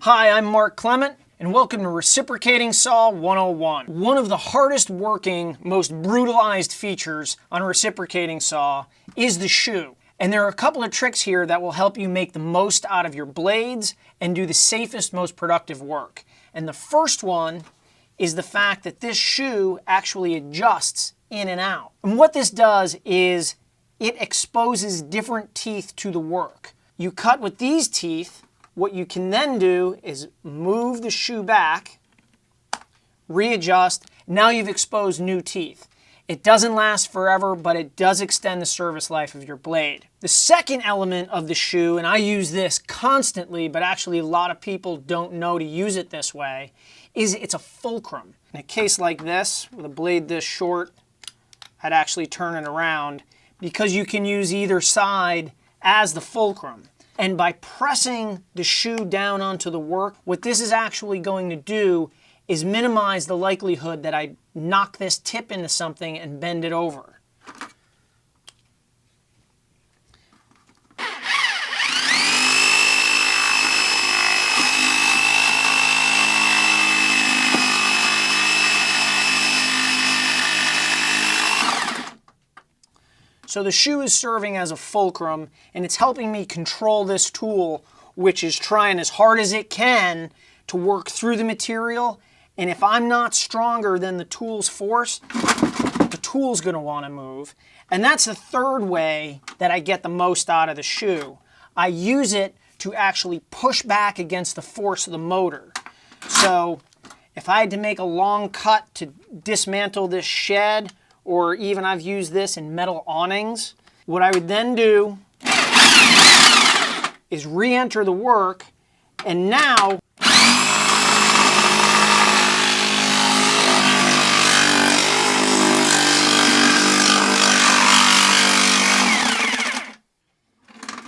Hi, I'm Mark Clement, and welcome to Reciprocating Saw 101. One of the hardest working, most brutalized features on a reciprocating saw is the shoe. And there are a couple of tricks here that will help you make the most out of your blades and do the safest, most productive work. And the first one is the fact that this shoe actually adjusts in and out. And what this does is it exposes different teeth to the work. You cut with these teeth. What you can then do is move the shoe back, readjust. Now you've exposed new teeth. It doesn't last forever, but it does extend the service life of your blade. The second element of the shoe, and I use this constantly, but actually a lot of people don't know to use it this way, is it's a fulcrum. In a case like this, with a blade this short, I'd actually turn it around because you can use either side as the fulcrum. And by pressing the shoe down onto the work, what this is actually going to do is minimize the likelihood that I knock this tip into something and bend it over. So the shoe is serving as a fulcrum, and it's helping me control this tool, which is trying as hard as it can to work through the material. And if I'm not stronger than the tool's force, the tool's going to want to move. And that's the third way that I get the most out of the shoe. I use it to actually push back against the force of the motor. So if I had to make a long cut to dismantle this shed, or even I've used this in metal awnings, what I would then do is re-enter the work, and now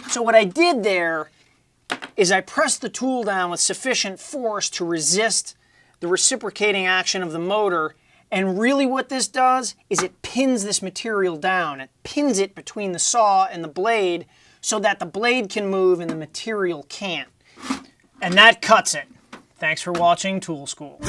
so what I did there is I pressed the tool down with sufficient force to resist the reciprocating action of the motor. And really what this does is it pins this material down. It pins it between the saw and the blade so that the blade can move and the material can't. And that cuts it. Thanks for watching Tool School.